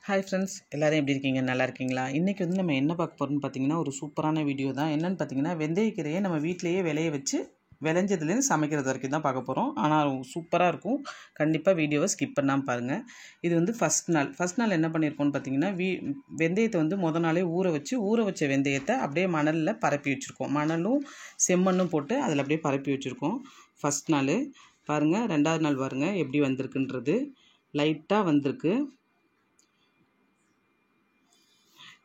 Hi friends, எல்லோரும் எப்படி இருக்கீங்க? நல்லா இருக்கீங்களா? இன்றைக்கி வந்து நம்ம என்ன பார்க்க போகிறோம்னு பார்த்தீங்கன்னா, ஒரு சூப்பரான வீடியோ தான். என்னென்னு பார்த்தீங்கன்னா, வெந்தயக்கீரையை நம்ம வீட்டிலேயே விளைய வச்சு விளைஞ்சதுலேருந்து சமைக்கிறது வரைக்கும் தான் பார்க்க போகிறோம். ஆனால் சூப்பராக இருக்கும். கண்டிப்பாக வீடியோவை ஸ்கிப் பண்ணாமல் பாருங்கள். இது வந்து ஃபஸ்ட் நாள் என்ன பண்ணியிருக்கோம்னு பார்த்தீங்கன்னா, வெந்தயத்தை வந்து நாளே ஊற வச்ச வெந்தயத்தை அப்படியே மணலில் பரப்பி வச்சுருக்கோம். மணலும் செம்மண்ணும் போட்டு அதில் அப்படியே பரப்பி வச்சுருக்கோம். ஃபஸ்ட் நாள் பாருங்கள். 2வது நாள் பாருங்கள் எப்படி வந்திருக்குன்றது. லைட்டாக வந்திருக்கு.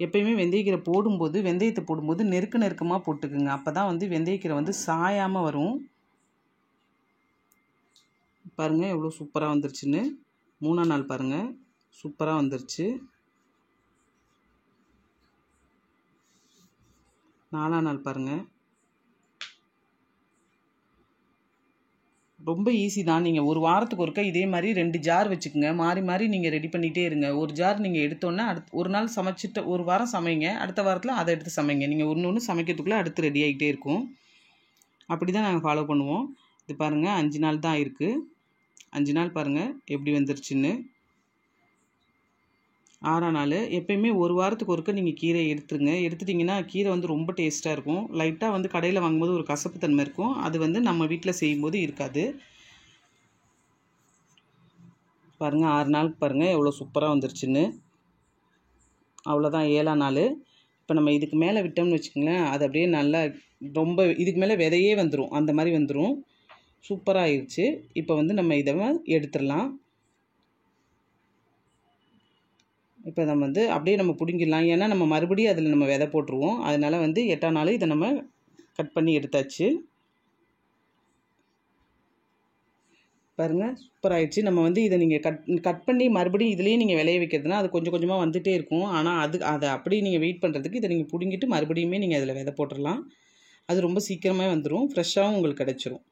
எப்பயுமே வெந்தயத்தை போடும்போது நெருக்கமாக போட்டுக்குங்க. அப்போ தான் வந்து வெந்தயக்கீரை வந்து சாயாமல் வரும். பாருங்கள் எவ்வளோ சூப்பராக வந்துருச்சுன்னு. 3ஆம் நாள் பாருங்கள், சூப்பராக வந்துருச்சு. 4ஆம் நாள் பாருங்கள். ரொம்ப ஈஸி தான். நீங்கள் ஒரு வாரத்துக்கு ஒருக்கா இதே மாதிரி 2 ஜார் வச்சுக்கோங்க. மாறி மாறி நீங்கள் ரெடி பண்ணிகிட்டே இருங்க. ஒரு ஜார் நீங்கள் எடுத்தோன்னே ஒரு நாள் சமைச்சிட்டு ஒரு வாரம் சமைங்க. அடுத்த வாரத்தில் அதை எடுத்து சமைங்க. நீங்கள் ஒன்று சமைக்கிறதுக்குள்ளே அடுத்து ரெடி ஆகிட்டே இருக்கும். அப்படி தான் நாங்கள் ஃபாலோ பண்ணுவோம். இது பாருங்கள் 5 நாள் தான் இருக்குது. 5 நாள் பாருங்கள் எப்படி வந்துருச்சுன்னு. 6ஆம் நாள் எப்பயுமே ஒரு வாரத்துக்கு ஒருக்க நீங்கள் கீரை எடுத்துருங்க. எடுத்துட்டிங்கன்னா கீரை வந்து ரொம்ப டேஸ்ட்டாக இருக்கும். லைட்டாக வந்து கடையில் வாங்கும்போது ஒரு கசப்பு தன்மை இருக்கும். அது வந்து நம்ம வீட்டில் செய்யும்போது இருக்காது. பாருங்கள் 6 நாளுக்கு பாருங்கள் எவ்வளோ சூப்பராக வந்துருச்சுன்னு. அவ்வளோதான் 7ஆம் நாள். இப்போ நம்ம இதுக்கு மேலே விட்டோம்னு வச்சுக்கோங்களேன், அது அப்படியே நல்லா ரொம்ப இதுக்கு மேலே விதையே வந்துடும். அந்த மாதிரி வந்துடும். சூப்பராக ஆயிடுச்சு. இப்போ வந்து நம்ம இதை எடுத்துடலாம். இப்போ நம்ம வந்து அப்படியே நம்ம பிடுங்கிடலாம். ஏன்னா நம்ம மறுபடியும் அதில் நம்ம விதை போட்டுருவோம். அதனால் வந்து 8ஆம் நாள் இதை நம்ம கட் பண்ணி எடுத்தாச்சு. பாருங்கள் சூப்பராகிடுச்சு. நம்ம வந்து இதை நீங்கள் கட் பண்ணி மறுபடியும் இதுலேயே நீங்கள் விளைய வைக்கிறதுனா அது கொஞ்சம் கொஞ்சமாக வந்துகிட்டே இருக்கும். ஆனால் அதை அப்படியே நீங்கள் வெயிட் பண்ணுறதுக்கு இதை நீங்கள் பிடுங்கிட்டு மறுபடியுமே நீங்கள் அதில் விதை போட்டுடலாம். அது ரொம்ப சீக்கிரமாக வந்துடும். ஃப்ரெஷ்ஷாகவும் உங்களுக்கு கிடச்சிரும்.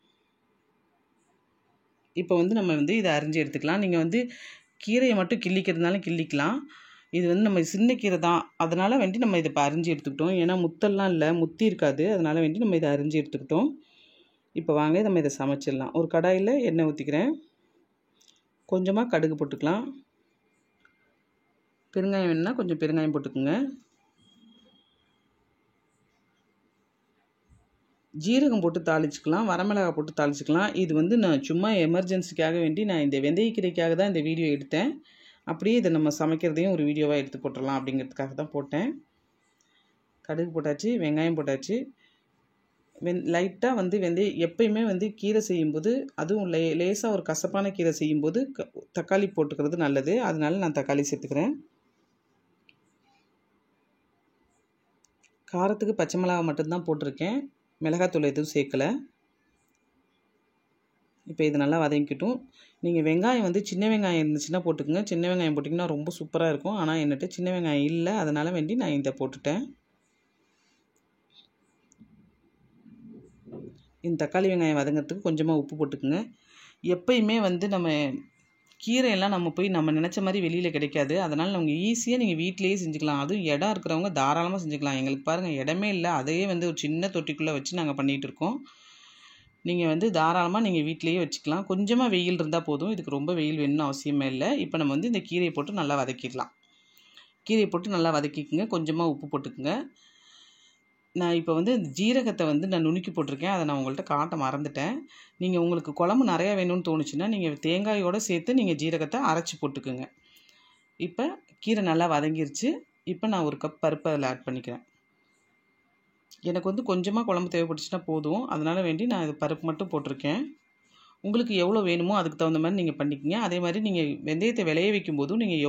இப்போ வந்து நம்ம வந்து இதை அரிஞ்சு எடுத்துக்கலாம். நீங்கள் வந்து கீரையை மட்டும் கிள்ளிக்கிறதுனால கிள்ளிக்கலாம். இது வந்து நம்ம சின்ன கீரை தான். அதனால் வேண்டி நம்ம இதை இப்போ அரிஞ்சு எடுத்துக்கிட்டோம். ஏன்னா முத்தெல்லாம் இல்லை, முத்தி இருக்காது. அதனால் வேண்டி நம்ம இதை அரிஞ்சு எடுத்துக்கிட்டோம். இப்போ வாங்க நம்ம இதை சமைச்சிடலாம். ஒரு கடாயில் எண்ணெய் ஊற்றிக்கிறேன். கொஞ்சமாக கடுகு போட்டுக்கலாம். பெருங்காயம் வேணுன்னா கொஞ்சம் பெருங்காயம் போட்டுக்குங்க. ஜீரகம் போட்டு தாளிச்சிக்கலாம், வரமிளகாய் போட்டு தாளிச்சிக்கலாம். இது வந்து நான் சும்மா எமர்ஜென்சிக்காக வேண்டி நான் இந்த வெந்தயக்கீரைக்காக தான் இந்த வீடியோ எடுத்தேன். அப்படியே இதை நம்ம சமைக்கிறதையும் ஒரு வீடியோவாக எடுத்து போட்டுடலாம் அப்படிங்கிறதுக்காக தான் போட்டேன். கடுகு போட்டாச்சு, வெங்காயம் போட்டாச்சு. லைட்டாக வந்து எப்பயுமே வந்து கீரை செய்யும்போது, அதுவும் லேசாக ஒரு கசப்பான கீரை செய்யும்போது தக்காளி போட்டுக்கிறது நல்லது. அதனால நான் தக்காளி சேர்த்துக்கிறேன். காரத்துக்கு பச்சை மிளகாய் மட்டும்தான் போட்டிருக்கேன். மிளகாத்தூள் எதுவும் சேர்க்கலை. இப்போ இது நல்லா வதங்கிக்கிட்டும். நீங்கள் வெங்காயம் வந்து சின்ன வெங்காயம் இருந்துச்சுன்னா போட்டுக்கோங்க. சின்ன வெங்காயம் போட்டிங்கன்னா ரொம்ப சூப்பராக இருக்கும். ஆனால் என்கிட்ட சின்ன வெங்காயம் இல்லை, அதனால் வேண்டி நான் இதை போட்டுட்டேன். இந்த தக்காளி வெங்காயம் வதங்கிறதுக்கு கொஞ்சமாக உப்பு போட்டுக்குங்க. எப்பயுமே வந்து நம்ம கீரையெல்லாம் நம்ம போய் நம்ம நினச்ச மாதிரி வெளியில் கிடைக்காது. அதனால் நம்ம ஈஸியாக நீங்கள் வீட்டிலேயே செஞ்சுக்கலாம். அதுவும் இடம் இருக்கிறவங்க தாராளமாக செஞ்சுக்கலாம். எங்களுக்கு பாருங்கள் இடமே இல்லை. அதையே வந்து ஒரு சின்ன தொட்டிக்குள்ளே வச்சு நாங்கள் பண்ணிகிட்டு இருக்கோம். நீங்கள் வந்து தாராளமாக நீங்கள் வீட்டிலேயே வச்சுக்கலாம். கொஞ்சமாக வெயில் இருந்தால் போதும். இதுக்கு ரொம்ப வெயில் வேணும்னு அவசியமே இல்லை. இப்போ நம்ம வந்து இந்த கீரையை போட்டு நல்லா வதக்கிடலாம். கீரையை போட்டு நல்லா வதக்கிக்குங்க. கொஞ்சமாக உப்பு போட்டுக்குங்க. நான் இப்போ வந்து ஜீரகத்தை வந்து நான் நுணுக்கி போட்டிருக்கேன். அதை நான் உங்கள்கிட்ட காட்ட மறந்துட்டேன். நீங்கள் உங்களுக்கு குழம்பு நிறையா வேணும்னு தோணுச்சுன்னா நீங்கள் தேங்காயோடு சேர்த்து நீங்கள் ஜீரகத்தை அரைச்சி போட்டுக்குங்க. இப்போ கீரை நல்லா வதங்கிருச்சு. இப்போ நான் ஒரு கப் பருப்பு அதில் ஆட் பண்ணிக்கிறேன். எனக்கு வந்து கொஞ்சமாக குழம்பு தேவைப்பட்டுச்சுன்னா போதும். அதனால் வேண்டி நான் இது பருப்பு மட்டும் போட்டிருக்கேன். உங்களுக்கு எவ்வளோ வேணுமோ அதுக்கு தகுந்த மாதிரி நீங்கள் பண்ணிக்கங்க. அதே மாதிரி நீங்கள் வெந்தயத்தை விளைய வைக்கும்போதும் நீங்கள்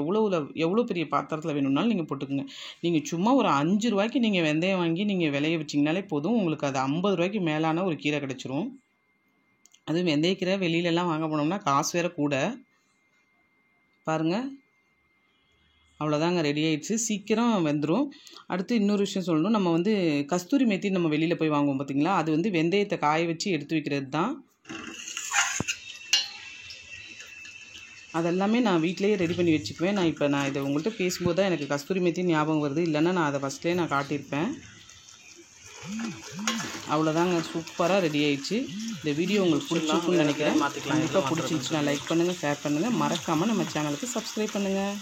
எவ்வளோ பெரிய பாத்திரத்தில் வேணும்னாலும் நீங்கள் போட்டுக்குங்க. நீங்கள் சும்மா ஒரு 5 ரூபாய்க்கு நீங்கள் வெந்தயம் வாங்கி நீங்கள் விளைய வச்சிங்கனாலே போதும். உங்களுக்கு அது 50 ரூபாய்க்கு மேலான ஒரு கீரை கிடச்சிரும். அதுவும் வெந்தயக்கீரை வெளியிலலாம் வாங்க போனோம்னா காசு வேறு கூட. பாருங்கள் அவ்வளோதாங்க, ரெடி ஆகிடுச்சு. சீக்கிரம் வெந்துடும். அடுத்து இன்னொரு விஷயம் சொல்லணும். நம்ம வந்து கஸ்தூரி மேத்தி நம்ம வெளியில் போய் வாங்குவோம் பார்த்திங்களா, அது வந்து வெந்தயத்தை காய வச்சு எடுத்து வைக்கிறது தான். அதெல்லாமே நான் வீட்டிலேயே ரெடி பண்ணி வச்சுக்குவேன். நான் இதை உங்கள்கிட்ட பேசும்போது தான் எனக்கு கஸ்தூரி மேத்தி ஞாபகம் வருது. இல்லைன்னா நான் அதை ஃபஸ்ட்லேயே நான் காட்டியிருப்பேன். அவ்வளோதாங்க, சூப்பராக ரெடி ஆயிடுச்சு. இந்த வீடியோ உங்களுக்கு பிடிச்சிருக்குன்னு நினைக்கிறேன். கண்டிப்பாக பிடிச்சிருந்துச்சுன்னா லைக் பண்ணுங்கள், ஷேர் பண்ணுங்கள். மறக்காமல் நம்ம சேனலுக்கு சப்ஸ்கிரைப் பண்ணுங்கள்.